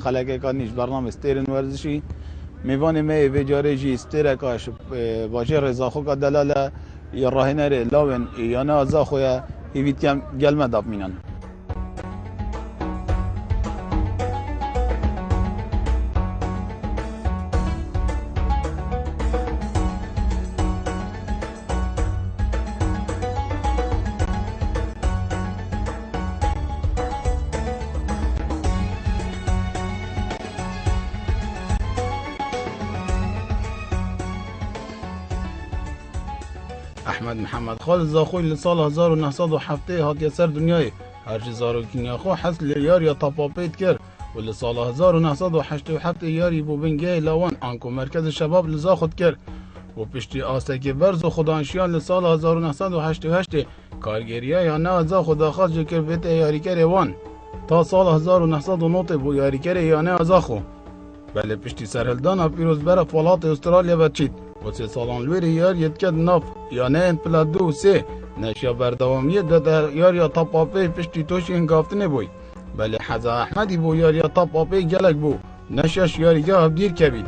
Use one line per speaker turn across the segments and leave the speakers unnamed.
خلک کانیش برنامه استرن ورزشی میوان می و جارجی استرکاش باجه رضا خو دلاله یا راهنره لاون یا نه ازا خویا هیویت کم گلمه داب مینن احمد محمد خالد زاخوی لسال 1907 هات سر دنیای هرچی زارو کنیا خو حصل یار یا تاپاپیت کرد و لسال 1987 یاری بو بنگه لاوان آنکو مرکز شباب لزا خود کرد و پشتی آسک برز و خدانشیان لسال 1988 کارگریه یا نه ازا خدا خواست جکر بیت یاری کر وان تا سال 1909 بو یاری کر یا نه ازا خو بله پشتی سرهلدان پیروز بر فولات استرالیا بچید و 3 سالان لوری یار یدکد ناف یا نه انپلاد 2 و 3 نشیا بردوامیه در یار یا تاپ آپی پشتی توشی انگافتنه بوی بله حضا احمدی بو یار یا تاپ آپی گلک بو نشیش یاریگه ابدیر کبید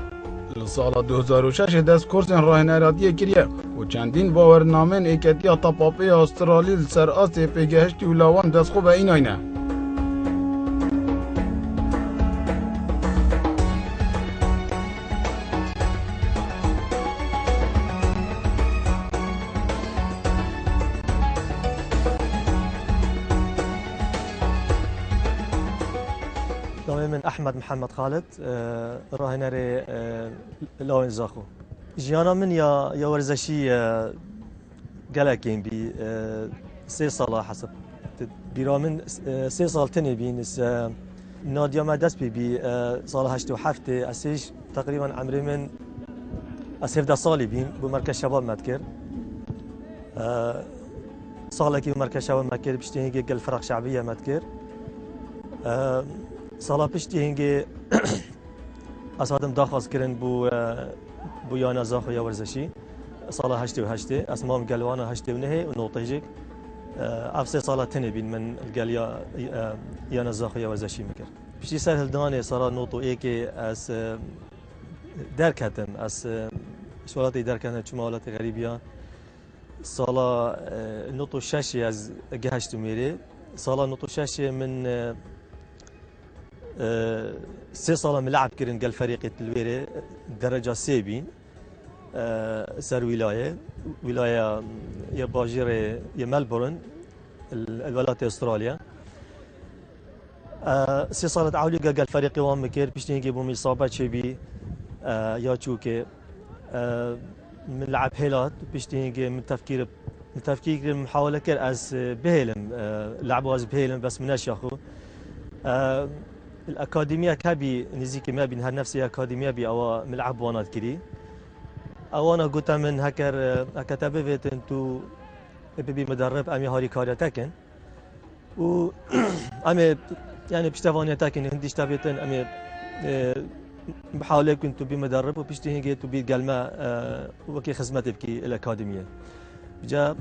لسال 2006 دست کورس راهنراتی کریه و چندین باورنامه ایکتی تاپ آپی استرالی سر آسی پیگهشتی و لاوان دست خوب این آینه
من أحمد محمد خالد راهنري لاوين زاخو جيانا من يا ورزشي قلقين بي 3 سال حسب بيرا من 3 سال تاني بينس ناديا ما دست بي سال 87 اسيش تقريبا عمري من 17 سالي بين بمركز شباب مذكر سالكي بمركز شباب مذكر بشتي قل فرق شعبيه مذكر سالا پشتی هنگی اسادم داخل کردن بو یانا زاخو یا ورزشی سالا 88 اسمام گلوانا 89 و نوتیجک افسه سالا تنی بین من الگلیا یانا زاخو یا ورزشی میکرد پشتی سر هلدانه سالا نوتو ایکی از درکتم از شوالاتی درکتم چمالاتی غریبیان سالا نوتو ششی از گهشت میری سالا نوتو ششی من 3 سال ملعب كرن قال فريق الويري درجة سيبين سر ولاية يا باجير يا ملبورن الولايات استراليا 3 سال تعاولي قال فريق وام مكير بيش نجيبوا من إصابة شبي يا تشوكي ملعب هيلات بيش نجي من تفكير محاولة كر از بهلم لعبوا از بهلم بس مناش ياخو الأكاديمية كابي نزيكي ما بين هالنفسي أكاديمية بي أو ملعب وانات كري أو أنا قلت من هكر كتابة انتو بي مدرب أمي هاري كاريا تاكن و أمي يعني بشتفانيا تاكن هنديش تابيتن أمي بحاول كنتو بي مدرب وبشتي هنجي تو بي قلما وكي خدمتي بكي الأكاديمية جا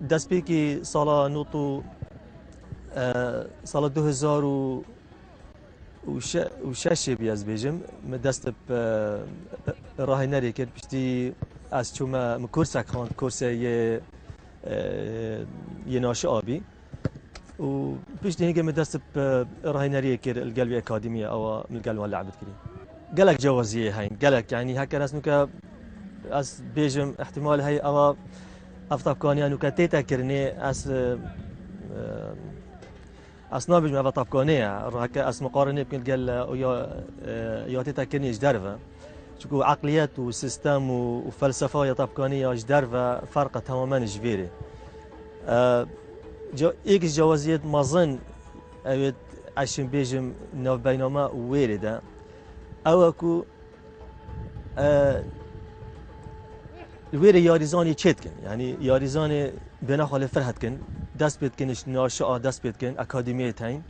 دست بيكي صالة نوتو صالة 2000 وشاشة بياز بيجم مدست راهنري كرد بشتي از چوما مكورسك خان كورسه يناشي آبي و بشتي هيك مدست راهنري كرد القلبي أكاديمية أو من القلبي لعبت كري قالك جوازية هاي قالك يعني هكا رسمك از بيجم احتمال هاي أو أفتاب كاني أنو كتيتا كرني أصنابج ما بطبقانية راك أس مقارنة بكن قال يا تيتا كنيش درفة شكو عقليات وسيستم وفلسفة يا طبقانية درفة فرق تماما جبيري إيكس جوازيات مظن أود عشان بيجم نو بينما ويردة أو أكو الويري ياريزاني تشيتكن يعني ياريزاني بنا خالي فرحتكن دست بيت كنش ناشئة دست بيت كن أكاديمية تين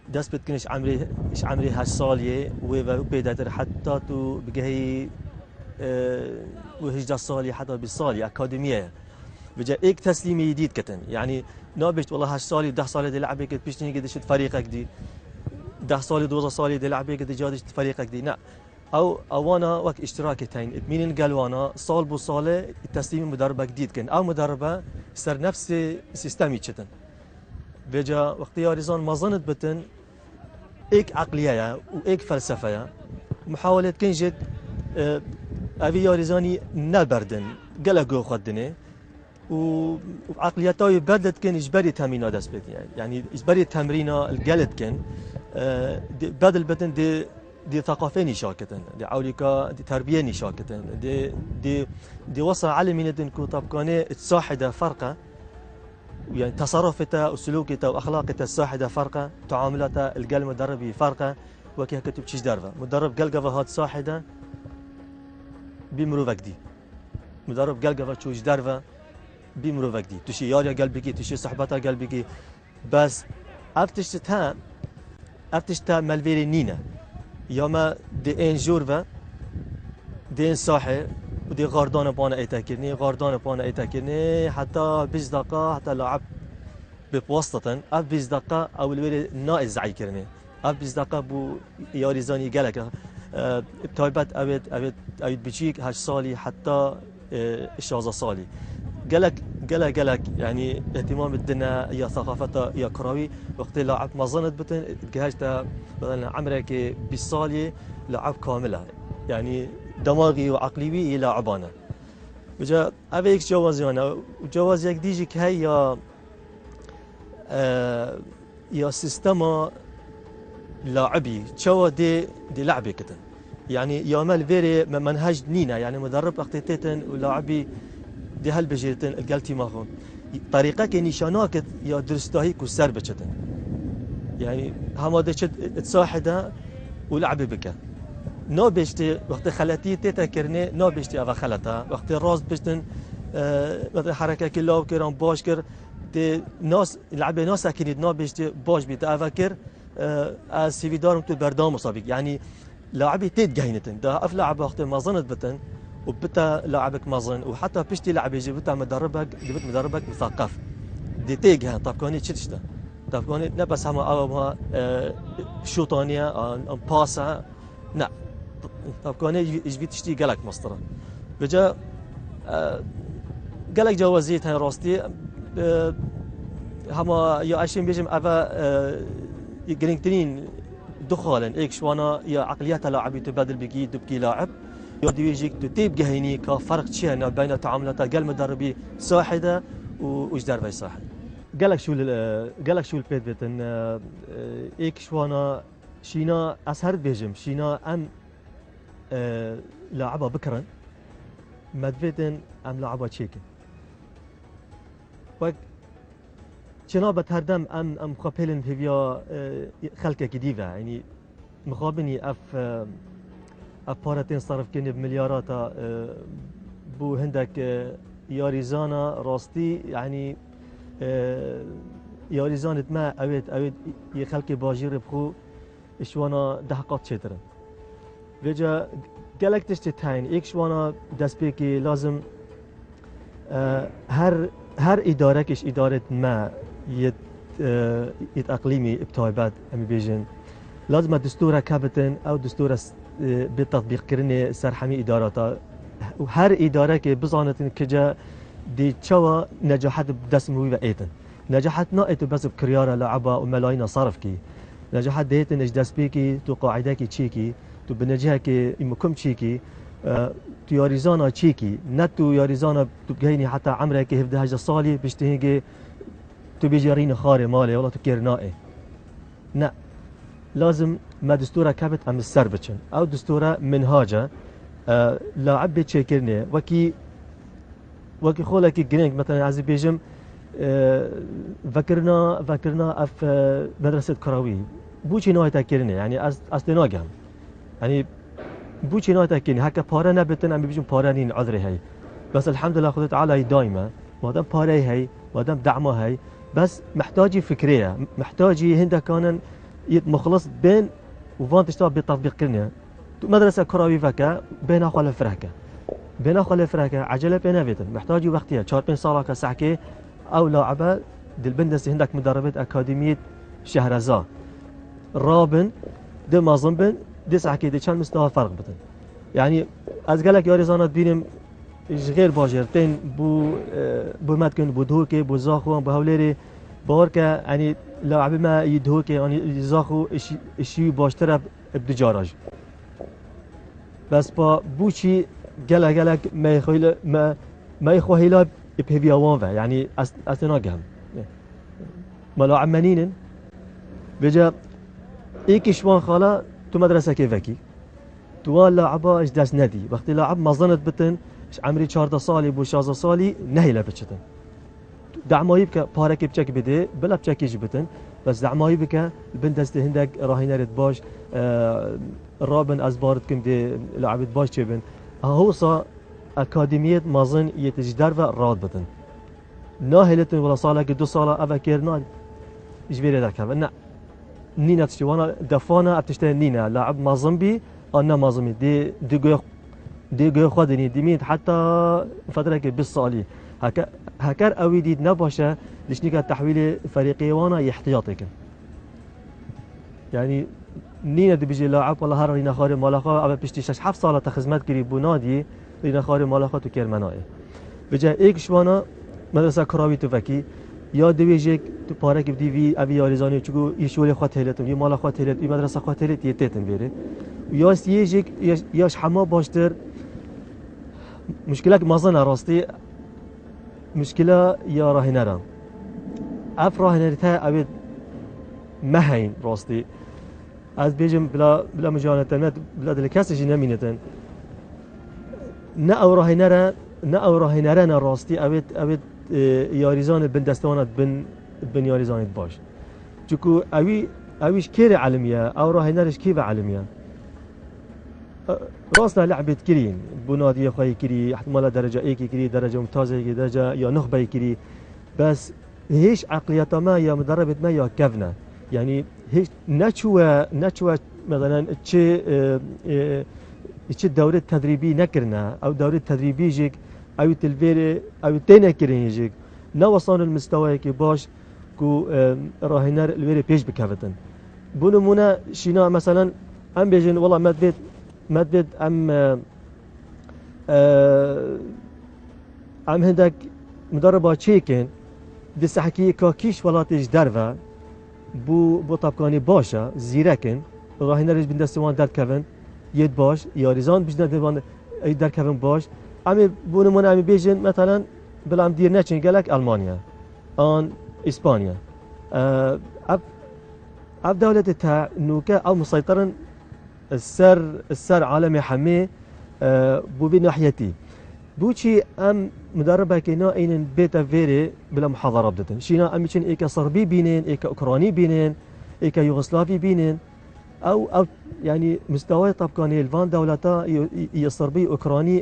دست بيت كنش عمري 8 سالية وبيداتر حتى تو بجهي و18 سالية حتى بالسالية أكاديمية بجا إيك تسليمي جديد كتن يعني نابشت والله 8 سالي و10 سالي دي لعبة كت بيشتني قديش فريقك دي 10 سالي 12 سالي دي لعبه قد جادش فريقك دي لا او اوانا وقت اشتراكي تاين اتمين قالوانا صال بو صاله تسليم مدرب جديد كان او مدربه سر نفس سيستمي تشتن بيجا وقت ياريزان ما ظنت بتن ايك عقليه وايك فلسفه محاوله كنجد افي ياريزاني نبردن قلقو خدني وعقليته بدلت كان اجباري تمرين دست بيت يعني اجباري تمرين الجلد كان بدل بتن دي ثقافه نشاكتن دي عوليكا دي تربيه نشاكتن دي وصل علمي ندن كو طبقانه تصاحده فرقه يعني تصرفته وسلوكته واخلاقته الصاحده فرقه تعاملاته القل مدربي فرقه وكي كتب تشيش درفه مدرب قلقفه هاد صاحده بمروفك دي مدرب قلقفه تشوش درفه بمروفك دي تشي ياريا قلبكي تشي صحبتها قلبكي بس افتشتها مالفيري نينا ياما دي ان جورفا دي ان صاحي ودي غاردان بانا ايتاكرني غاردان بانا ايتاكرني حتى 20 دقيقة حتى لعب بواسطة اف 20 دقيقة او الويري ناقص زعي كرني اف 20 دقيقة بو ياريزاني قالك بتايبت اويت بيجيك 8 سالي حتى 16 سالي قالك يعني اهتمام الدنا يا ثقافته يا كروي وقت لعب ما ظنت بتن جهجت مثلا عمرك بالصالي لعب كامله يعني دماغي وعقلي الى عبانه وجا افيك جوازي انا وجوازك ديجيك هي يا سيستما لاعبي شو دي لعبه كتن يعني يا مال فيري منهج نينا يعني مدرب اختيتن ولاعبي دي هل بجيتن قالتي ماخو طريقه كنيشاناك يا درستاهي كسر بچتن يعني هم دشت تصاحده ولعب بك نو بيشتي وقت خلاتي تتكرني نو بيشتي افا خلتا وقت راس بشتن وقت حركه كلاو كرام باش كر دي ناس لعبه ناس اكيد نو بيشتي باش بيت افكر سي في دارم تو بردام مصابيك يعني لاعبي تيت جاينتن ده افلعب وقت ما ظنت بتن وبتا لاعبك مازن وحتى بشتي لاعب يجي بتا جبت مدربك مثقف دي تيجها طب كوني تشتشتا طب كوني نبس هم او شوطانيه ام باسا لا طب كوني يجي تشتي قالك مسطره بجا قالك جوازيت هاي راستي هما يا عشان بيجم افا جرينتين دخولا ايك شوانا يا عقليات لاعبي تبادل بكي دبكي لاعب يودي يجيك تتيب جهيني كفرق شيء بين تعاملاته قال مدربي صاحده وش دربي صاحد قالك شو البيت بيتن ايك شوانا شينا اسهر بيجم شينا ام لاعبه بكرا مدفيتن ام لاعبه تشيكن وك شنا بتهردم ام خابيلن هيفيا خلقه جديده يعني مخابني أبارتين صرف كني بمليارات بو هندك ياريزانا راستي يعني ياريزانة ما أويت يخلقي باجير بخو إشوانا دهقات شترن وجا قالك تشتتين إيك شوانا دست بيكي لازم هر إدارة كش إدارة ما يتأقليمي بتايبات أمي بيجن لازم دستورة كابتن أو دستورة بالتطبيق كرني سرحمي إدارات وهر إدارة كي بزانت كجا دي تشوا نجاحات بدس موي وإيتن نجاحات نائت بس بكريارة لعبة وملايين صرف كي نجاحات ديتن إج دس بيكي تو قاعدة كي تشيكي تو بنجاح كي إمكم تشيكي تو ياريزانا تشيكي نتو ياريزانا تو بجيني حتى عمرك كي هفده هجا صالي بيشتهيجي تو بيجارين خاري مالي والله تكير نائي نا لازم ما دستورة كابت أم السربتشن أو دستورة منهاجة لاعب بيتشكرني وكي خولك جرينج مثلا عزي بيجم فكرنا اف مدرسة كراوي بوشي نوع تاكرني يعني استناجهم يعني بوشي نوع تاكرني هكا بارا نبتن أم بيجم بارانين عذري هاي بس الحمد لله خذت على دايما ما دام باري هاي ما دام دعمه هاي بس محتاجي فكرية محتاجي هندا كان مخلص بين وفان تشتغل بتطبيق كرنيا مدرسة كراوي فكا بين أخوة فرهكا بين أخوة فرهكا عجلة بين فيتن محتاج وقتها 4 ساعة كساعة أو لاعبة دل بندس هندك مدربة أكاديمية شهرزاد رابن ده مازن بن ده سعكي ده چند مستوى فرق بدن يعني از گلک یاری زانات بینیم غیر باجرتين بو متكن بو دهوكي بو زاخو بو هوليري باركه يعني لاعب ما يدهوكي يعني زاخو اشي باشتر بدجاراج بس با بوشي گلک ما يخوهيلا بهيفيا وانفا يعني اصلا جهم ملاعب منين بجا ايكشوان خالا تو مدرسه كيفكي تو لاعبا اش داس ندي وقتی لاعب ما ظنت بتن عمري 14 سالي بو 16 سالي نهيلا بچتن دعمایی بکه پارک بچک بده بلا بچکیش بتن بس دعمایی بکه البندست هندك راهي نرد باش رابن از بارد کم ده لعبت باش چبن هوصا اکادمیت مازن يتجدر و راد بتن ناهلتن ولا صالك 2 ساله افكرنا اجبري ذاك نه نينا تشوانا دفانا ابتشتي نينا لاعب مازن بي انا مازن دي جو خدني ديميت حتى فتره بالصالي هكر اوي ديد نباشه لشنيك تحويل فريقي وانا يحتياطك يعني نينا دي بيجي لاعب والله هر رينا خاري مالخا ابا بيشتي 6 ساله خدمت كري بنادي رينا خاري مالخا تو كرمناي بجا ايك شوانا مدرسه كراوي تو یا دویجک تو پارک بدی وی اوی یاریزانی چگو یشولی خاط هلتون یه مال خاط هلت یه مدرسه خاط هلت یه تتن بیره یا سیجک یاش حما باشتر مشكلة مازن راستي مشكلة يا راهنران اف راهنرتها ابد مهين راستي از بيجم بلا مجانة بلا دلكاس جي نمينتن نا او راهنران راستي ابد ياريزان بن دستوانات بن ياريزان باش چكو اويش كيري علمية او راهنرش كيف علمية راسنا لعبت كرين بنادي خواهي كري احتمال درجة ايكي كري درجة ممتازة كري درجة يا نخبة كري بس هيش عقليات ما يا مدربة ما يا كفنا يعني هيش نشوى مثلا تشي دورة تدريبي نكرنا او دورة تدريبي جيك او تلفيري او تينا كرين جيك نوصان المستوى كي باش كو راهنر الويري بيش بكافتن بونمونا شينا مثلا ام بيجن والله مدد ام هندك مدربا تشيكن دي سحكي كاكيش ولاتش درفا بو طبقاني باشا زيركن راهنرش بين دستوان در كفن يد باش ياريزان بيجنا ديوان در كفن باش ام بونمون ام بيجن مثلا بلام دير نچن قالك المانيا ان اسبانيا اب دولة تا نوكا او مسيطرن السر عالمي حمي بو بناحيتي بوشي ام مدربه كنا اين بيتا فيري بلا محاضره بدتن شينا ام يشن ايكا صربي بينين ايكا اوكراني بينين ايكا يوغوسلافي بينين او يعني مستوى طبقاني الفان دولتا يصربي اوكراني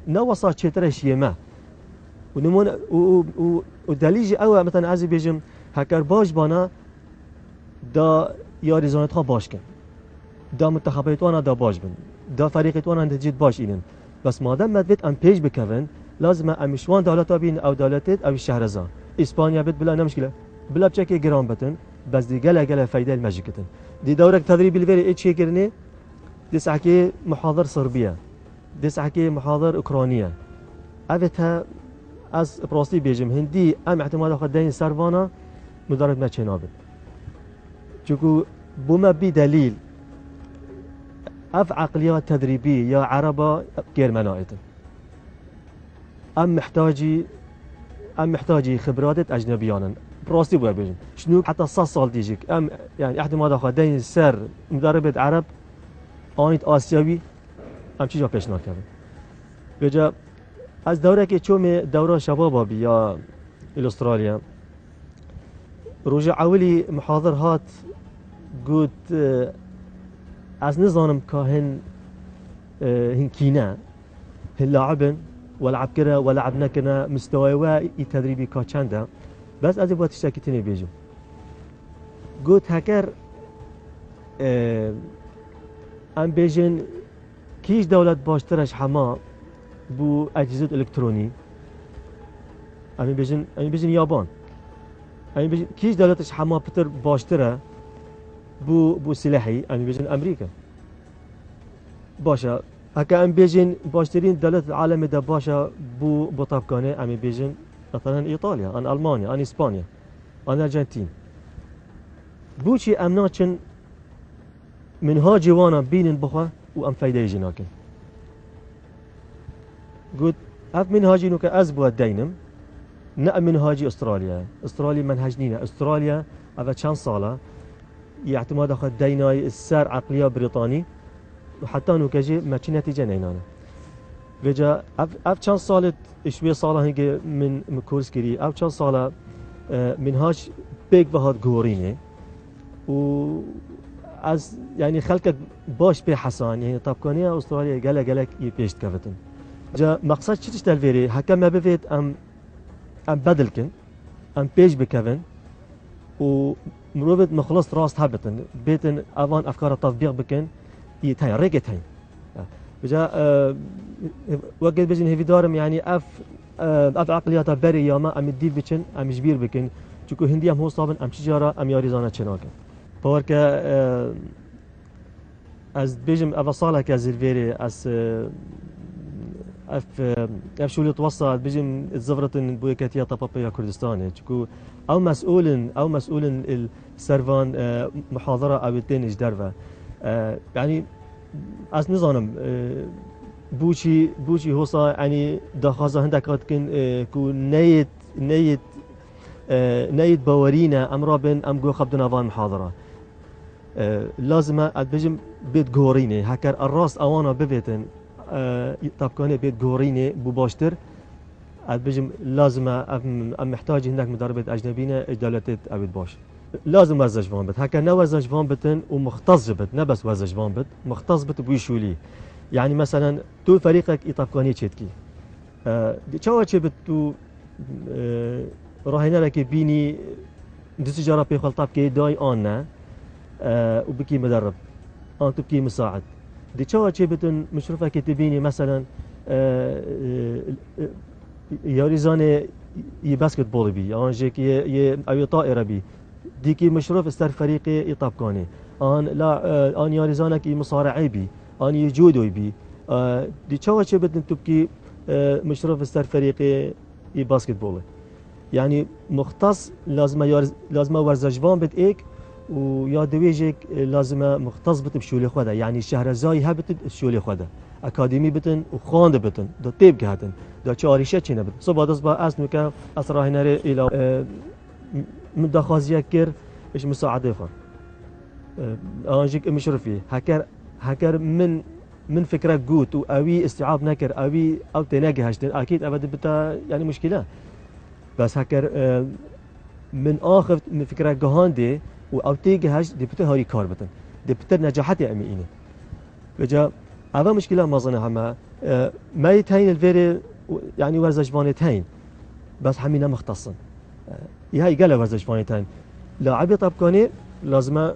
نا وصا تشترش يما ونمون ودليجي او مثلا عزي بيجم هكر باش بانا دا ياريزانتها باش كن دا منتخبات وانا دا باش بن دا فريقات وانا تجد باش إنن بس ما دام مدبت ام بيج بكفن لازم ام شوان دولتا بين او دولتات او الشهرزان اسبانيا بت بلا مشكله بلا بشكل جرام بتن بس دي جلا فايده الماجيكتن دي دورك تدريب الفيري اتش كرني دي سحكي محاضر صربيه دي سحكي محاضر اوكرانيه افتها از براستي بيجم هندي ام احتمال خدين سروانا مدرب ما تشينابت چوكو بوما بدليل اف عقليات تدريبيه يا عربه غير مناعتن ام محتاجي خبرات اجنبيانا براستي بو بيجن شنو حتى 6 سال ديجيك ام يعني احتمال اخذ دين سر مدربه عرب انيت اسيوي ام چيجا پیشنهاد کرد بجا از دوره که چوم دوره شباب بیا استرالیا روز اولی محاضر هات قلت از نظام كاهن هنكينا هاللاعبن ولعب كرا ولعبنا كنا مستوى تدريبي كاتشاندا بس از بوقت اشتكيتني بيجو قلت هكر ام بيجن كيش دولة باشترش حما بو اجهزة الكتروني ام بيجن يابان ام بيجن كيش دولتش حما بتر باشتره بو سلاحي أمي بيجن أمريكا باشا هكا أم بيجن باشترين دولة العالم ده باشا بو طبقانة أمي بيجن مثلا إيطاليا أن ألمانيا أن إسبانيا أن أرجنتين بوشي أمناتشن من هاجي وانا بينن بخوا وأم فايدة يجيناكن قلت أف من هاجي نوكا أزبوا دينم نا من هاجي أستراليا منهجنينا أستراليا أفا چند صالة يعتمد أخذ ديناي السر عقلية بريطاني وحتى نوكا جي ما چي نتيجة نينانا وجا أف چند صالة شوية صالة هنگي من كورس كري أف چند صالة منهاج بيك بهاد غوريني و از يعني خلقك باش بي حسان يعني طبقانية أستراليا قالك يبيشت كفتن جا مقصد چی تشتغل فيري هكا ما بفيت ام بدلكن ام بيج بكفن و مروفت مخلص راست هبتن بيتن اوان افكار التطبيق بكن يتهين ريقت هين بجا وقت بيجن هيفي دارم يعني اف عقليات بري ياما ام الديف بكن ام جبير بكن چوكو هندي ام هو صابن ام شجارة ام ياريزانا چناكن باوركا از بيجم افصالها كازيرفيري از اف شو اللي توصل بيجي الزفرة بويا كاتيا طبابيا كردستان تشكو او مسؤول السرفان محاضرة او التين درفا يعني از نظام بوشي هوصا يعني دخازة هندك كن كو نيت باورينا ام رابن ام جو خبدنا فان محاضرة لازم بيجي بيت غوريني هكر الراس اوانا ببيتن طبقانه بيت غوريني بو باشتر بيجم لازم ام محتاج هناك مدربة اجنبينا دولتت ابد باش لازم ورزش فان بت هكا نا ورزش فان بتن ومختص بت نه بس ورزش فان بت مختص بت بويشولي يعني مثلا تو فريقك طبقاني تشتكي دي تشاو تشي بتو راهنا لك بيني دسجاره بيخل طبقي داي انا وبكي مدرب انت بكي مساعد دي تشاو تشي بتن مشرفه كتبيني مثلا ياريزاني يباسكت بول بي انجيك ي طائره بي ديكي مشرف استر فريقي يطبقاني ان لا ان ياريزانك مصارعي بي ان يجودو بي دي تشاو تشي بتن تبكي مشرف استر فريقي يباسكت بول يعني مختص لازم ورزشوان بت ايك ويا دويجك لازم مختص بت بشولي خدا يعني شهرزاي هبت شولي خدا اكاديمي بتن وخاند بتن دو تيب كهتن دو چاريشه چينه بت صبح دز با اسنو كا اسراهنر الى مدخازيه كر ايش مساعده خان انجيك مشرفي هكر من فكره جوت واوي استيعاب نكر اوي او تناجي هاشتن اكيد ابد بتا يعني مشكله بس هكر من اخر من فكره جهاندي او تيجي هاش دي بتا هاري كار بتن دي بتا نجاحتي امينه بجا هذا مشكله ما ظنها هما ما يتهين الفيري يعني ورزشواني تهين بس حمينا مختصا هاي قال ورزشواني تهين لاعبي طبقاني لازم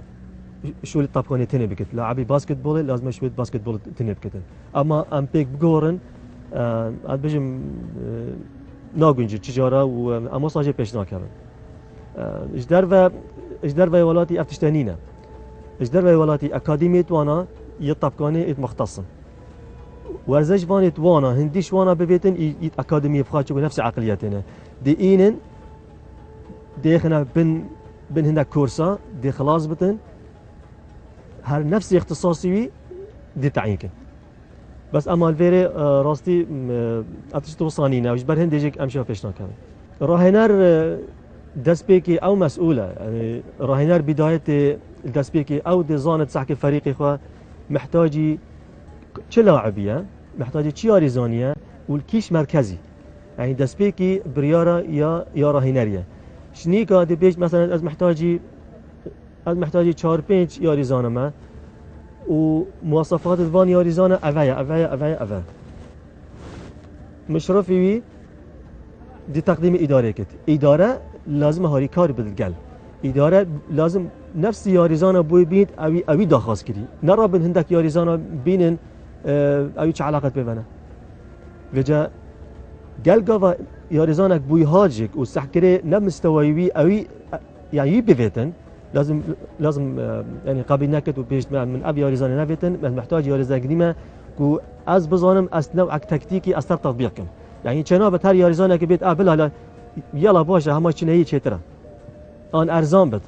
شو اللي طبقاني تني بكت لاعبي باسكت بول لازم شويه باسكت بول تني بكت اما ام بيك بجورن بيجم ناگونجی تجاره و اما ساجه پیشنهاد کردن اجدر و ولاتي افتشتانينا اجدر و ولاتي اكاديميه وانا يطبقاني ات مختصن ورزش وانت وانا هنديش وانا ببيتن يت اكاديميه بخاتشو بنفس عقلياتنا دي اينن دي خنا بن هناك كورسا دي خلاص بتن هر نفس اختصاصي دي تعينكن بس اما الفيري راستي اتشتو صانينا وش برهن ديجيك امشي فيشنا كمان راهنر دسبيكي او مسؤوله يعني راهنر بدايه الدسبيكي او دي زانت صحك فريقي خو محتاجي چه لاعبيه محتاجي چي ياريزانيه والكيش مركزي يعني دسبيكي بريارا يا راهنريه شنيكا دي بيج مثلا از محتاجي 4-5 ياريزانه ما ومواصفات الفان ياريزانا أفايا مشرفي دي تقديم إدارة كت إدارة لازم هاري كار بالقل إدارة لازم نفس ياريزانا بوي بيت أوي داخاز كري نرى بين هندك ياريزانا بينن أوي چه علاقة ببنا وجا قل قوا ياريزانك بوي هاجك وسحكري نمستويوي أوي يعني بيفتن لازم يعني قبل نكت وبيش من اب ياريزان نبيتن محتاج ياريزان قديمه كو از بزانم از نوع تكتيكي اثر تطبيق كم يعني جناب هر ياريزان که بيت ابل لا يلا باشه همه چنه هي چتره آن ارزان بد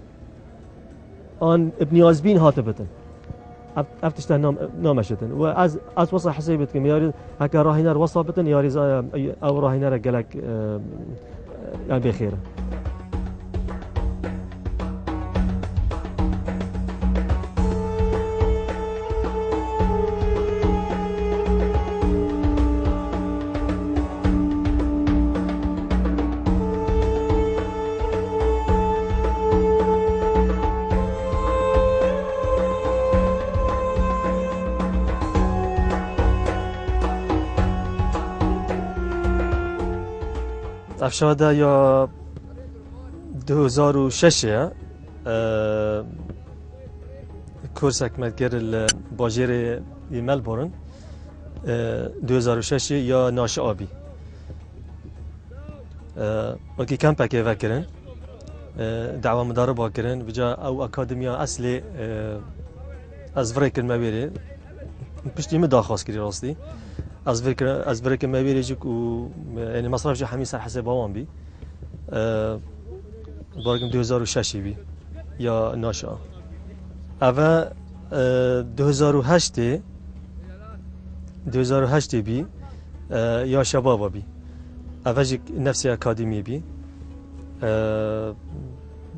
آن ابنيازبين هاتبتن افتشت نامشتن و از وصل حسيبت كم ياري هكا راهينر وصابتن ياريزان او راهينر قالك يعني بخير افشاده یا 2006 کورسک مدگر باجر ملبورن 2006 یا ناش آبی وکی کمپک وکرن دعوه مدارب وکرن بجا او اکادمیا اصلی از فریکر مبیره پشتی می داخواست کری راستی از فریکر مبیره جک و یعنی مصرف جا همی سر حساب آوان بی بارگم 2006 بی یا ناش آب اوه 2008 بی یا شباب بی اوه جک نفس اکادمی بی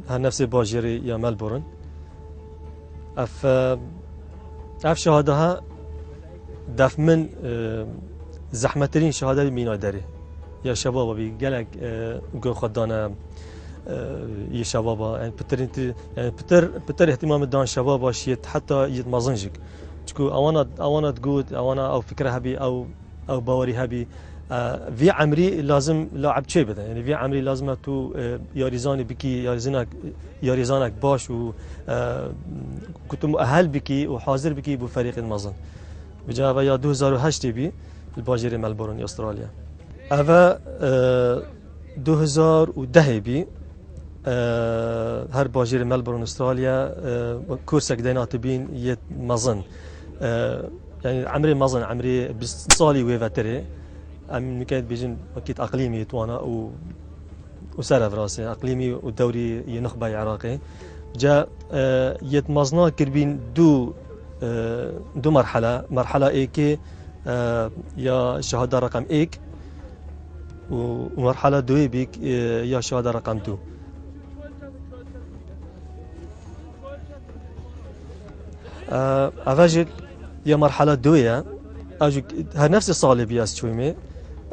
هر نفس باجری یا ملبورن اف شهاده ها دف من زحمترین شهاده مینا داره یا شباب بی گلک گو خدانه یه شبابا يعني بتر اهتمام دان شبابا شيت حتى يتمازنجك تشكو اوانا تقول اوانا او فكره هبي او باوري هبي في عمري لازم لاعب شيء بده يعني في عمري لازم تو ياريزاني بكي ياريزانك باش و كنت مؤهل بكي وحاضر بكي بفريق المازن بجا يا 2008 بي الباجري ملبورن استراليا اوا 2010 بي هر باجر ملبورن استراليا كورسك دينات بين يت مزن يعني عمري مزن عمري بصالي ويفتري ام كانت بيجن اكيد اقليمي توانا وسرف راسي اقليمي والدوري ينخبه عراقي جاء يت مزنا كربين دو مرحله ايكي يا شهاده رقم ايك ومرحله دوي بيك يا شهاده رقم 2 أفاجئ يا مرحلة دوية أجو نفس الصالة بياس شويمة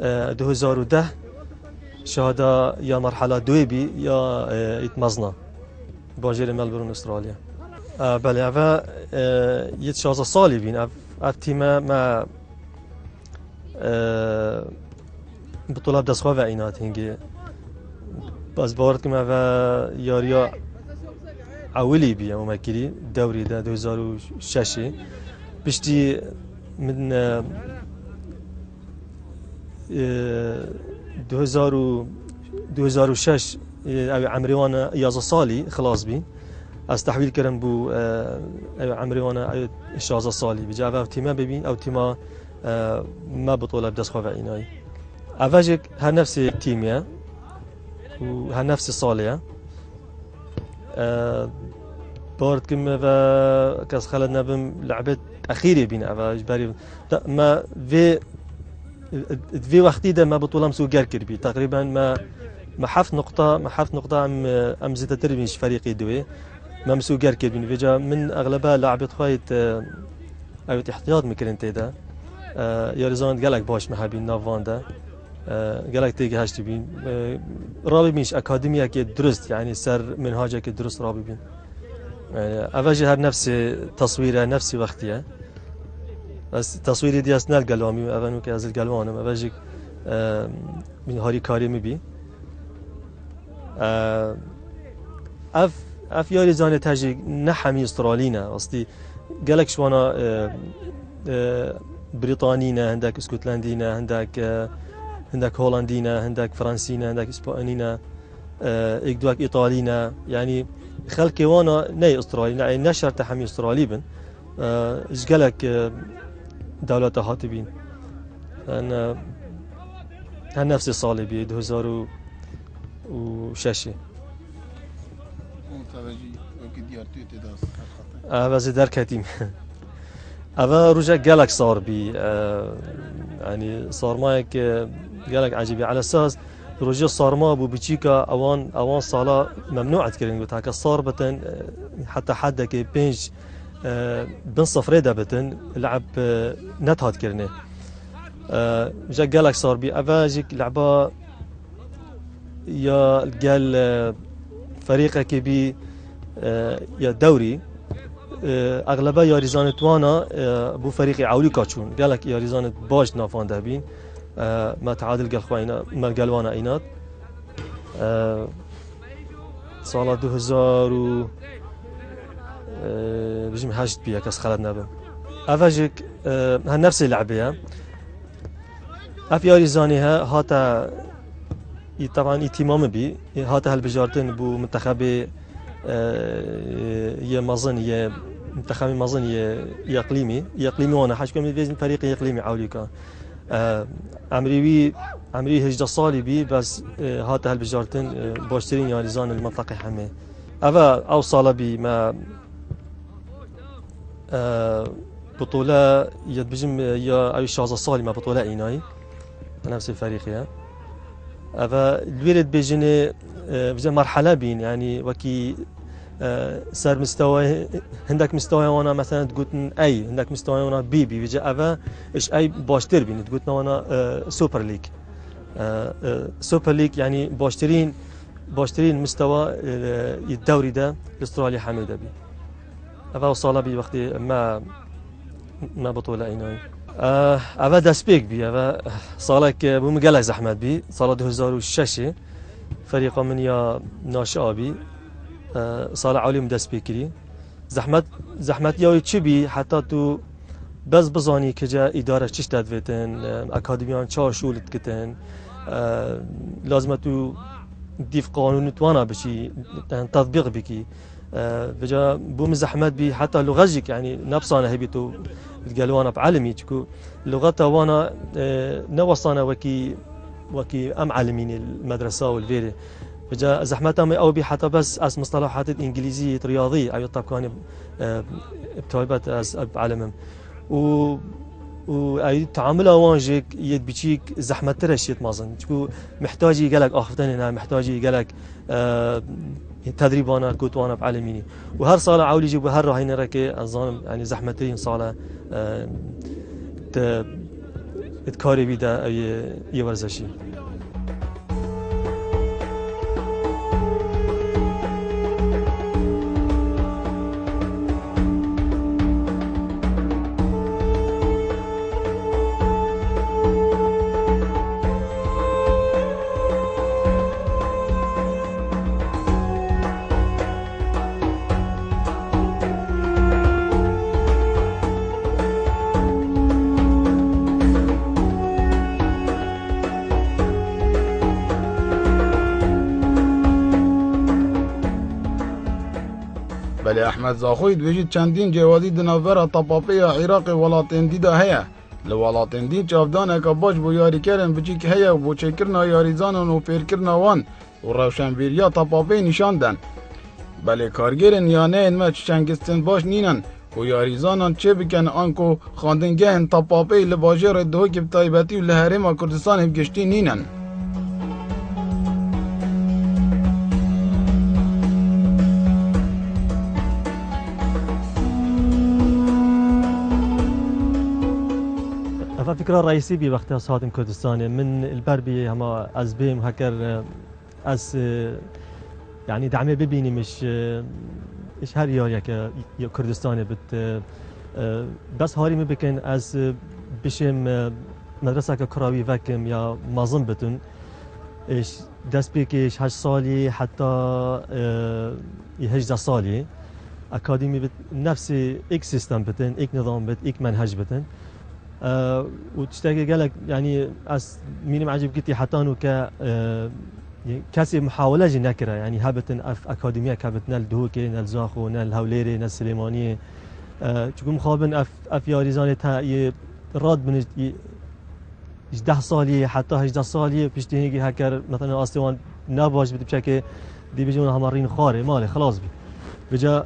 2010 شهادة يا مرحلة دوي بي يا إتمزنا باجر ملبورن أستراليا بله أفا يتشازة صالة بين أفتيما ما بطلاب دسخوا وعينات هنجي بس باورتكم أفا ياريا عولي بي او ماكيري دوري ده 2006 بشتي من 2006 عمري وانا 11 صالي خلاص بي از تحويل كرم بو عمري وانا 11 صالي بجا تيما ببين او تيما ما بطولة بدس خواه عيناي افاجك هر نفس تيميا وهر نفس صالية بارد كم و كاس خالد نبم لعبت أخيرة بين أفا جباري ما في وقتي ده ما بطولة مسوقر كربي تقريبا ما حفت نقطة أم زيت تربيش فريقي دوي ما مسوقر كربي فيجا من أغلبها لعبت خايت أو احتياط مكرن تيدا يارزان قالك باش محبين نافان ده قالك تيجي هاشتي بين رابي مش أكاديمية كي درست يعني سر منهاجة كي درست رابي بين يعني أفاجئ هر نفس تصويره نفس وقتيه بس تصويري دي أثناء القلوامي أفنو كأزل قلوانم أفاجئ من هاري كاري مبي اف ياري زانه تاجي نحمي استرالينا اصلي قالك شوانا بريطانينا عندك اسكتلندينا عندك هولندينا عندك فرنسينا عندك اسبانينا اقدواك ايطالينا يعني خلقي وانا ني استرالي يعني نشر تحمي استرالي بن ايش قالك دولة هاتبين انا نفسي صالي بي 2006 أبا زدار كاتيم أبا رجع جالك صار بي يعني صار مايك جالك عجيبي على أساس رجع صار ما أبو بتشيكا أوان صلاة ممنوع تكرين قلت هكا صار بتن حتى حدك بينج بن صفري ده بتن لعب نت هاد كرنه جا جالك صار بي أبا جيك لعبة يا قال فريقك بي يا دوري اغلبا یاریزان توانا بو فريق عولی کاچون قالك یاریزان باش نافان دابين ما تعادل قال خوينا ما قالوانا اينات سال 2000 و بجم هشت بيا كاس خالد نابم افاجك هالنفس اللعبه اف یاریزانها هاتا طبعا اهتمام بي هاتا هالبجارتن بو منتخب يا مازن يا منتخب مازن يا اقليمي وانا حاج كم بيزن فريق اقليمي عوليكا عمري هجده صالي بي بس هات هالبجارتن باشترين ياريزان المنطقه حمي افا اوصل بي ما بطوله يد بجم يا اي شازه صالي ما بطوله ايناي نفس الفريق يا افا الولد بيجني بجي مرحله بين يعني وكي سر مستوى عندك مستوى وانا مثلا تقول اي عندك مستوى وانا بي بيجي افا ايش اي باشتر بين تقول وانا سوبر ليج سوبر ليج يعني باشترين مستوى الدوري ده الاسترالي حميده بي افا وصل بي وقت ما بطوله ايناي افا دسبيك بي افا صالك بمقالك زحمت بي صال 2006 فريق من يا ناشئه بي صال عالي مدس بكري زحمت يا تشبي حتى تو بس بزاني كجا اداره چش تدوتن اکادمیان چهار شول تكتن لازم تو ديف قانون توانا بشي تطبيق بكي بجا بوم زحمت بي حتى لغتك يعني نفسنا هبيتو القالوانا بعلمي تشكو لغتها وانا نوصانا وكي ام علمين المدرسه والفيري بجا زحمتها او بي حتى بس از مصطلحات انجليزيه رياضيه اي طبعا بتويبات از بعلمهم و اي تعاملها وانجك يد بيجيك زحمه ترشيت مازن تشكو محتاجي قالك اخفتن هنا محتاجي قالك تدريب انا كنت وانا بعلميني وهر صاله عاولي يجيب هر راهين ركي اظن يعني زحمتين صاله تكاري بيدا اي ورزشي
بله احمد زاخوی دویجی چندین جوازی دناور طباپی عراق ولاتین دیده هیا لولاتین دی چافدان که باش بو یاری کرن بچی که هیا و بو چکرنا یاریزانان و پیرکرنا وان و روشنبیریا طباپی نشاندن بله کارگرن یا نه انما چنگستن باش نینن و یاریزانان چه بکن آنکو خاندنگهن طباپی لباجر دو که بتایبتی و لحرم کردستان هم گشتی نینن
فكرة رئيسية بوقت صادم كردستان من البربي هما از بيم هكر از يعني دعمي ببيني مش هر يا كردستان بت بس هاري مبكن از بشم مدرسة كراوي فكم يا مازن بتن ايش دست بيكيش 8 سالي حتى 11 سالي اكاديمي بت نفس اك سيستم بتن اك نظام بت اك منهج بتن وتشتاقي قالك يعني مين معجب قلتي حتى انه ك کسی محاوله جی نکره یعنی هبتن اکادمیه کبت نل دهوکی نل زاخو نل هولیری نل سلیمانی چون مخابن اف یاریزان تا راد من 10 سالی حتی 18 سالی پیشتینگی هکر مثلا آسیوان نباش بدی بشکه دی بجون همارین خاره ماله خلاص بی بجا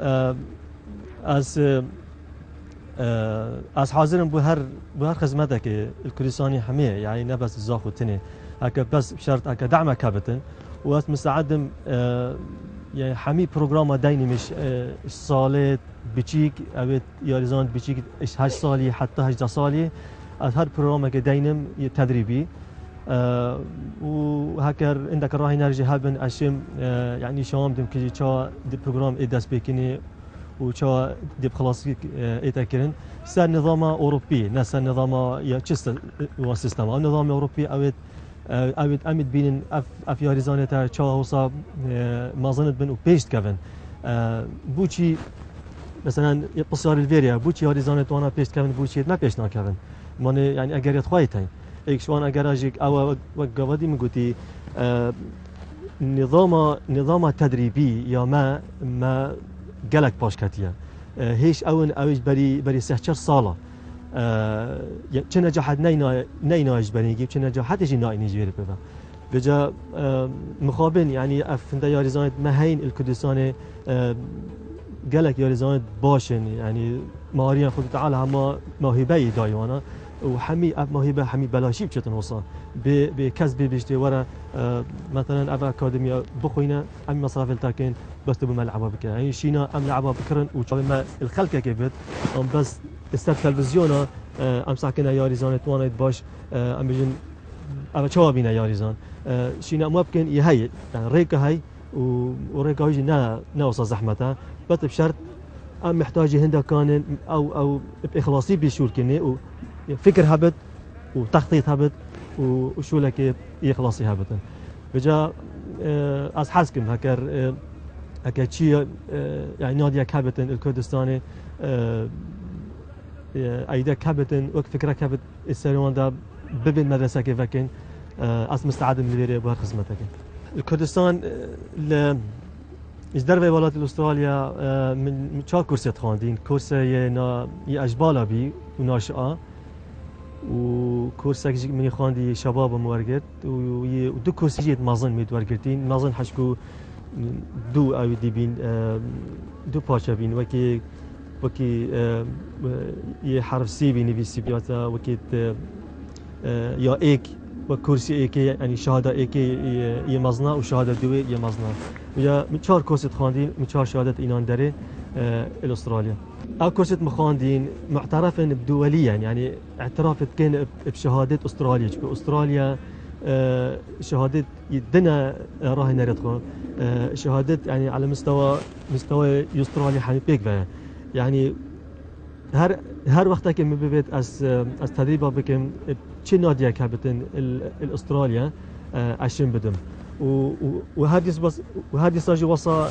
از حاضرم به هر خدمته که الكردستاني حميه يعني نبس زاخو تني هكا بس بشرط هكا دعمه كابتن واس مستعدم يعني حمي بروجرام دايني مش صالات بيجيك او يارزان بيجيك 8 سالي حتى 18 سالي از هر برنامج داينم تدريبي وهكر عندك راهي نرجع هبن اشم يعني شام دم كي تشا دي بروجرام اداس بيكني وشا دي بخلاص اتاكرن سر نظام اوروبي نسر نظام يا تشست وسيستم نظام اوروبي اوت امد بين اف ياريزانه تا تشا وصا مازنت بن وبيشت كفن بوشي مثلا بصار الفيريا بوشي ياريزانه وانا بيشت كفن بوشي ما بيشنا كفن من يعني اگر يتخايتين ايكشوان اگر اجيك او وقفدي مقوتي نظام تدريبي یا ما گلک باش کتیه هیچ اوج بری 3-4 ساله چه نجاحت نینایش برینگی چه نجاحتش ناینیش بره بفهم بجا مخابن يعني افنده یاریزانت مهین الکردستان گلک یاریزانت باشن يعني مهاريان خود تعالى هم موهبه دایوانا وحمي موهبه حمي بلاشی بچتن وصا بكسب بيشتي ورا مثلا ابا اكاديميا بخوينا ام مصرف التاكين بس تبو ملعبها بك يعني شينا ام لعبها بكرن وما الخلكه كيفت ام بس استاد تلفزيونا ام ساكنه ياريزان توانيت باش ام بيجن ابا شوابينا ياريزان شينا ممكن يهي يعني ريكا هي وريكا يجي نا وصل زحمتها بس بشرط ام محتاج هندا كان او باخلاصي بيشور كني وفكر هبت وتخطيط هبت وشو لك يخلصي هبتن بجا از حسكم هكا شيء يعني نادي كابتن الكردستاني ايدا كابتن وقت فكره كابت السيرون دا ببن مدرسه كيفكن از مستعد من الفيري بهر خدمتك الكردستان اجدر في ولات استراليا من چهار كورسات خواندين كورسه اجبالا بي وناشئه وكورسك من خواندي شباب مورجت ودو كورس جيت مازن متورجتين مازن حشكو دو او دي بين دو باشا بين وكي حرف سي بي نيفي سي بياتا وكي يا ايك وكورسي ايك يعني شهاده ايك يمازنا وشهاده دو يمازنا ويا من 4 كورس خواندين من 4 شهادات اينان داري الاستراليا او كورسات مخاندين معترفا بدوليا يعني اعتراف كان بشهاده استراليا استراليا شهاده يدنا راهي نردخو شهاده يعني على مستوى استراليا حني بيك يعني هر وقت که میبینید از تدریب بکم چه نادیه کابتن الاسترالیا اشم بدم و هذه ساجي وصا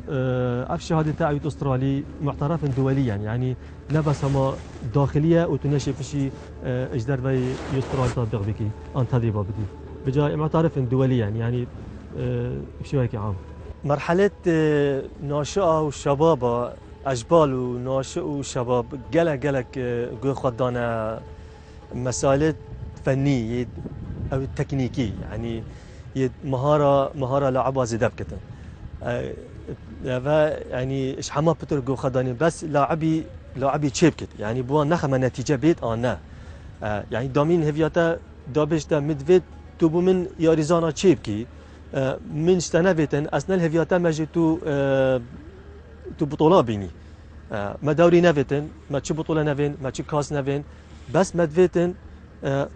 اف شهاده تعويض استرالي معترف دوليا يعني نبس هما داخليه وتنشي فشي اجدر في استراليا تطبق بكي ان تدريبه بدي بجاي معترف دوليا يعني بشي هيك عام مرحله ناشئه والشباب اجبال وناشئ وشباب قلق جو خدانا مسائل فنيه او تكنيكي يعني مهاره لعبه زياده بكتن يعني ايش حما بتر جو خداني بس لاعبي تشيبكت يعني بو نخم نتيجه بيت انا يعني دامين هفياتا دابشتا مدفيد تو من ياريزانا تشيبكي من استنافيتن اثناء الهفياتا ماجي تو بطوله بيني ما دوري نافيتن ما تشي بطوله نافين ما تشي كاس نافين بس مدفيتن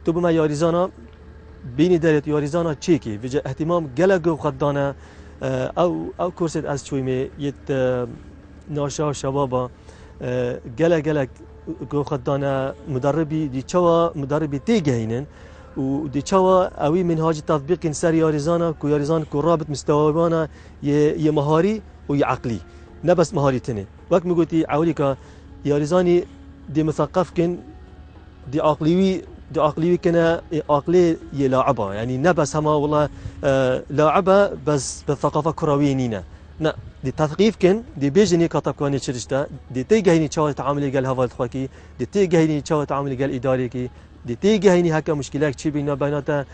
تو بما ياريزانا بيني دارت ياريزانا تشيكي فيجا اهتمام قلق خدانا او كورسات از شويمه يت ناشا شبابا قلق جو خدانا مدربي دي تشوا مدربي تيجينن ودي تشوا اوي منهاج تطبيق سر ياريزانا كو ياريزان كو رابط مستوانا ي مهاري وي عقلي نبس مهاري تني وقت مقولتي عوليكا ياريزاني دي مثقف كن دي عقليوي دي عقلي كنا عقلي يلاعبها يعني نبس هما والله لاعبها بس بالثقافة كروية نينا لا دي تثقيف كن دي بيجني كتب كوني شرشتا دي تيجي شو تعاملي قال هذا الخوكي دي تيجي شو تعاملي قال إداري كي دي تيجي هكا مشكلات شي بينا بيناته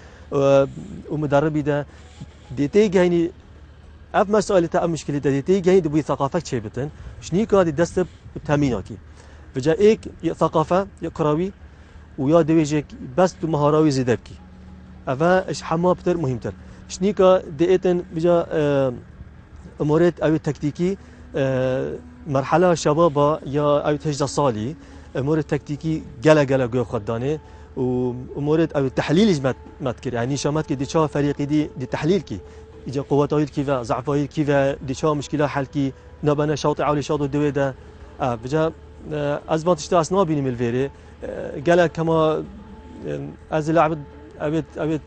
ومدربي ده دي تيجي اف مسائل تا مشكله دي تيجي دي ثقافه شي بتن شنيكا دي دست تاميناكي فجا ايك ثقافه كروي ويا دويجك بس تو مهاراوي زيدبكي افا اش حما بتر مهمتر شنيكا ديتن بجا امورات او تكتيكي مرحله شبابا يا او تهجد صالي امور تكتيكي جلا جو خدانه وامور او التحليل ما تكر يعني شامات كي دي شا فريقي دي تحليل كي يجي قوتايد كيفا ضعفايد كيفا دي شا مشكله حل كي نبنا شاطئ على شاطئ دويدا بجا ازبط اشتاس نابيني من الفيري قال كما از لاعب ابيت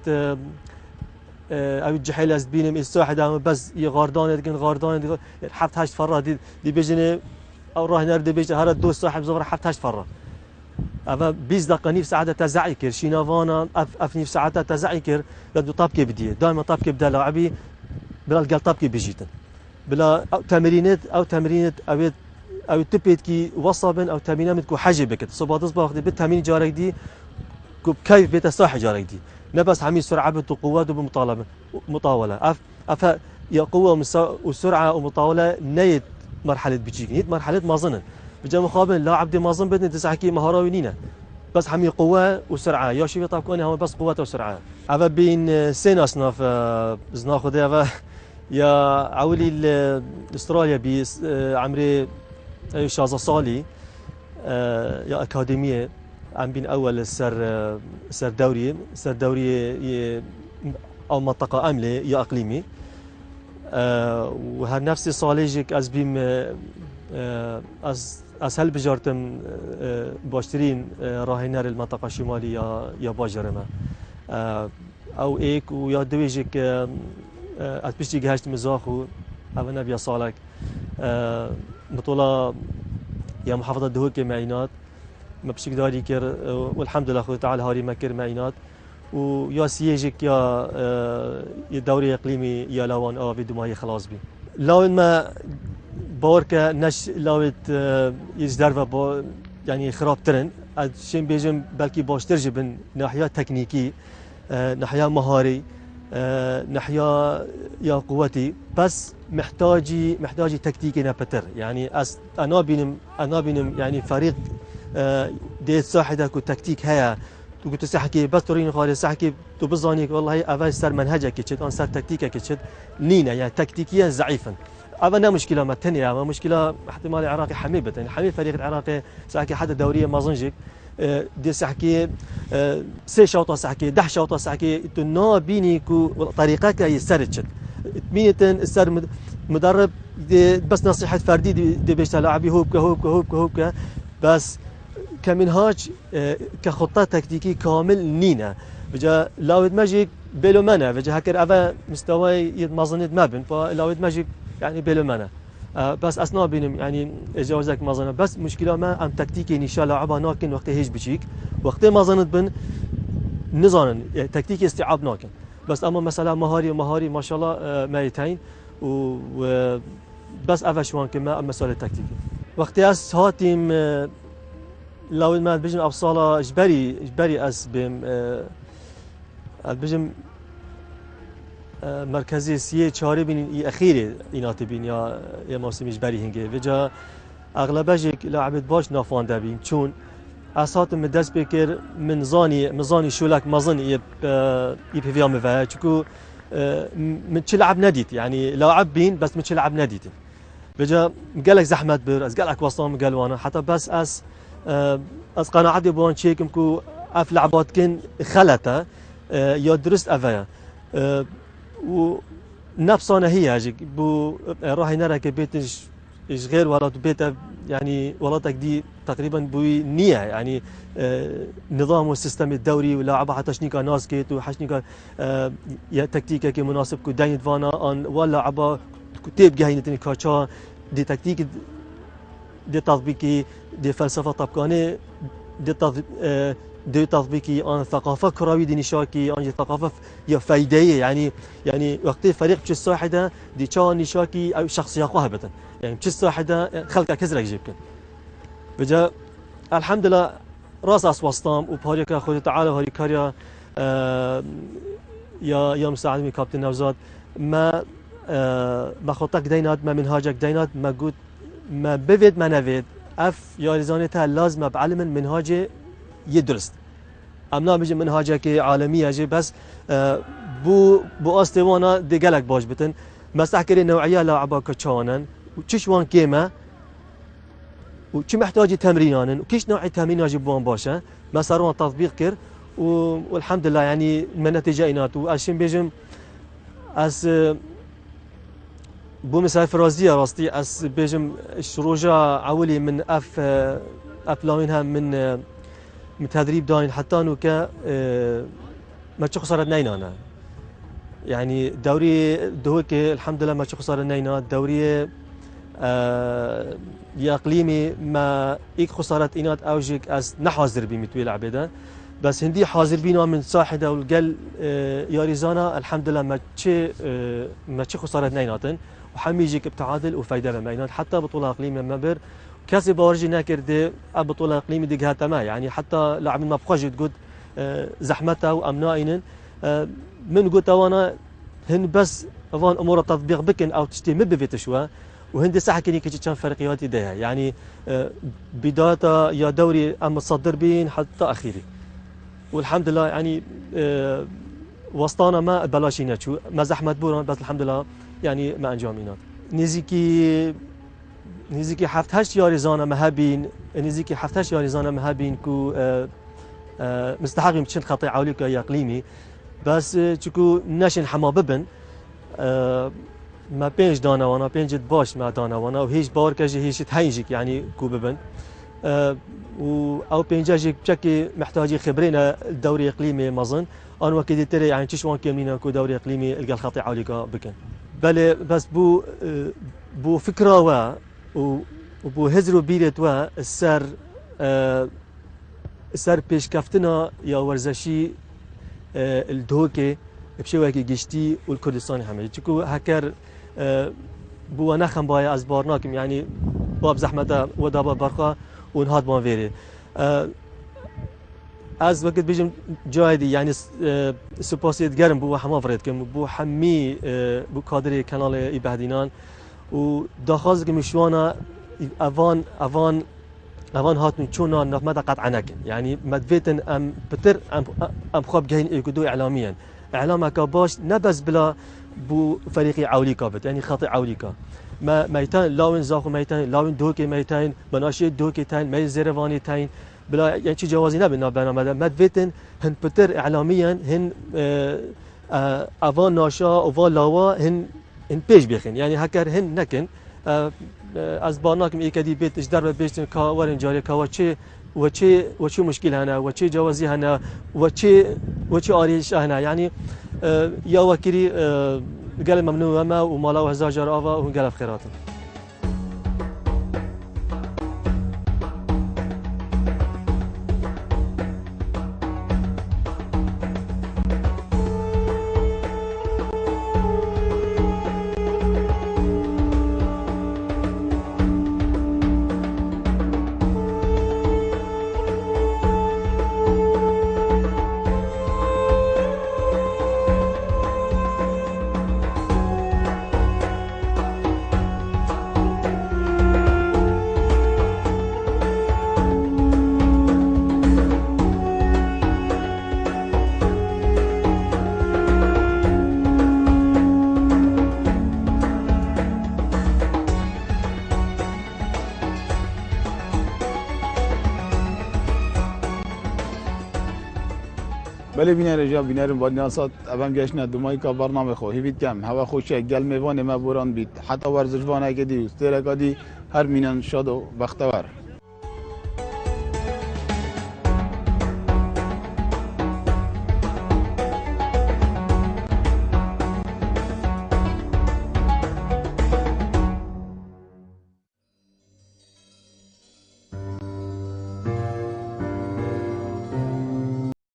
جحيل از بينم الساحه بس يغاردان دقن غاردان حفت هشت فره دي بيجني او راه نرد بيج هذا دو صاحب زغر حفت هشت فره اما 20 دقيقه نيف ساعه تزعيكر شينافانا اف نيف ساعه تزعيكر بده طابكي بديه دائما طابكي بدا لاعبي بلا القل طابكي بيجيتن بلا تمرينات او تبيت كي وصبن او تمرينات كو حاجه بكت صباط صباح بالتمرين جارك دي كيف بيت الصاح جارك دي نبس عمي سرعه وقوات وبمطالبه مطاوله اف يا قوه وسرعه ومطاوله نيت مرحله بيجيك نيت مرحله مازن بجا مقابل لاعب دي مازن بدنا تسحكي مهاراوي نينا بس حمي قوه وسرعه يا شي طاب كوني هم بس قوه وسرعه اف بين سين اصناف زناخذ يا عولي استراليا بي عمري شازا صالي يا اكاديميه عم بين اول سر دوري او منطقه امله يا اقليمي وهالنفسي صاليجك از بيم از هل بجارتم باشترين راهينر المنطقه الشماليه يا باجرمه او ايك ويا دويجك از بيشتي جهشت مزاخو او نبي صالك بطوله يا محافظه دهوك معينات ما بشك داري كر والحمد لله اخوي تعالى هاري مكر معينات ويا سيجك يا دوري اقليمي يا لوان في دماغي خلاص بي لو ما بوركا نش لوت يزدر يعني خراب ترن شين بيجم بلكي باشتر جبن ناحيه تكنيكي ناحيه مهاري ناحيه يا قوتي بس محتاجي تكتيكي نبتر يعني انا بينم يعني فريق ديت صاحدك وتكتيك هيا قلت سحكي بس تورين خالي سحكي تو بزانيك والله اول سر منهجك كشت ان سر تكتيكك كشت نينا يعني تكتيكيا ضعيفا أبدا مشكلة ما تنيا ما مشكلة احتمال العراقي حميبة يعني حميب فريق العراقي سحكي حدا دورية ما ظنجك دي سحكي سي شوطة سحكي 10 شوطة سحكي تنا بيني كو طريقك يسرتشت مينتن السر مدرب بس نصيحة فردي دي بيش لاعبي هوبكا بس كمنهاج كخطة تكتيكي كامل نينا بجا لاود ماجيك بيلو مانا بجا هكر أفا مستوى يتمازنت ما بين فلاود ماجيك يعني بيلو مانا بس أثناء بينهم يعني جوازك مازنة بس مشكلة ما أم تكتيكي نشا لعبها ناكن وقت هيج بيجيك وقت ما ظنت بن نظانا تكتيكي استيعاب ناكن بس أما مثلا مهاري ما شاء الله مايتين و بس أفا شوان كما مسألة تكتيكي وقت أس هاتيم لو ما بيجن أبصالة إجباري أس بهم بيجن مركزي سيء شهري بين أخيرة إناتي بين يا موسم إجباري هنجي بجا أغلبية لاعبت باش نافان دابين چون أسات مدرس بكر من زاني شولك مازن يبي مفاهة چكو من تلعب نديت يعني لاعب بين بس من تلعب نديت بجا قالك زحمة بر أز قالك وصام قالوانا حتى بس أز قناعتي بوان شيكم كو أف لعبات كن خلته يا درست أفيا ونفسنا هي هجيك بو راح نرى كبيتش إيش غير ولا بيت يعني ولاتك دي تقريبا بوي نية يعني نظام والسيستم الدوري ولاعبها حتى شنيكا ناس كيت وحشنيكا يا تكتيكا كي مناسب كو داين فانا ان ولا عبا كتيب جاهينتني كاتشا دي تكتيك دي تطبيقي دي فلسفة طبقاني دي دو تطبيقي أنا ثقافة كراوي دي نشاكي أنا ثقافة يا فايدة يعني وقت فريق بش الساحدة دي كان نشاكي أو شخصية قهبة يعني بش الساحدة خلق كزرق جيبكن بجا الحمد لله راس أسوستام وبهاريك أخوي تعالى هاري كاريا يا مساعد من كابتن نوزاد ما خطك دينات ما منهاجك دينات ما قلت ما بفيد ما نفيد يا رزانتها لازم بعلم منهاجي يدرست امنا بيجي منهاجك عالميه جي بس بو استوانا دي قالك باش بتن مستحكي نوعيه لاعبه كشانن وتش وان كيما وش محتاج تمرينان وكيش نوع تمرين يجيبون باشا ما صاروا تطبيق كر والحمد لله يعني من نتيجه انات واشين بيجم اس بو مسافر رازيه راستي اس بيجم شروجا عولي من افلاوينها من تدريب داين حتى انه ك ما خسرت نينا يعني دوري دوك الحمد لله ما خسرت نينا دوري يا اقليمي ما ايك خسارات انات اوجيك از نحاضر بمتويل عبيده بس هندي حاضر بينا من صاحده والقل يا ريزانا الحمد لله ما خسارات نيناتن وحميجيك بتعادل وفايده بمينات حتى بطوله اقليميه مبر كاسي باورجي ناكر بطوله اقليميه دي تما يعني حتى لاعب ما بقاش تقول زحمته وامنائن من قلت وانا هن بس افان امور التطبيق بكن او تشتي مبفيت شوي وهندي صح كني كان فرقيات يديها يعني بداية يا دوري أم متصدر بين حتى أخيري والحمد لله يعني وسطانا ما بلاشينا شو ما زحمة بوران بس الحمد لله يعني ما أنجامينات نزيكي حفتهاش يا رزانا مهابين نزيكي حفتهاش يا رزانا مهابين كو مستحقين بتشن خطي عوليك يا إقليمي بس تشكو ناشن حما ببن ما بينج دانا وانا بينج باش ما دانا وانا وهيش باور كاجي هيش تهينجك يعني كوببن او بينجاجك بشكل محتاجي خبرينا الدوري الاقليمي مظن انا وكيد تري يعني تشوان كمينا كو دوري اقليمي القى الخطي عليك بكن بل بس بو فكره وبو هزرو بيرت السر السر بيش كفتنا يا ورزشي الدوكي بشوكي جشتي والكردستاني حمي تشكو هكر بو نخم باي از بارناكم يعني باب زحمته ودابا برخا ونهاد ما فيري از وقت بيجم جايدي يعني سوباسيت گرم بو حما فريدكم بو حمي بو كادري كانال يبهدينان وداخاز مشوانا افان هاتن چونا نفمدا قطعنك يعني مدفيتن ام بتر ام خاب جاين يكدو اعلاميا اعلامك باش نبس بلا بو فريقي عوليكا بت يعني خاطئ عوليكا ما ميتان لاون زاخو ميتان لاون دوكي ميتان مناشي دوكي تاين مي زيرفاني تاين بلا يعني شي جوازي نبنا بنا مدفيتن هن بتر اعلاميا هن افان ناشا او لاوا هن بيش بيخن يعني هكر هن نكن از باناكم ايكدي بيت اجدار بيشتن كا ورن جاري كا وچه مشكله هنا وچه جوازي هنا وچه آريش هنا يعني يا وكيري قال ممنوع ما ومالاو هزار جار آوا وقال بخيراتهم
بله بینر جا بینرم با نیاسات ابم گشنه دمایی که برنامه خو هیوید کم هوا خوشه گل میوان ما بوران بید حتی ورزشوانه که دی استرکادی هر مینن شاد و بختور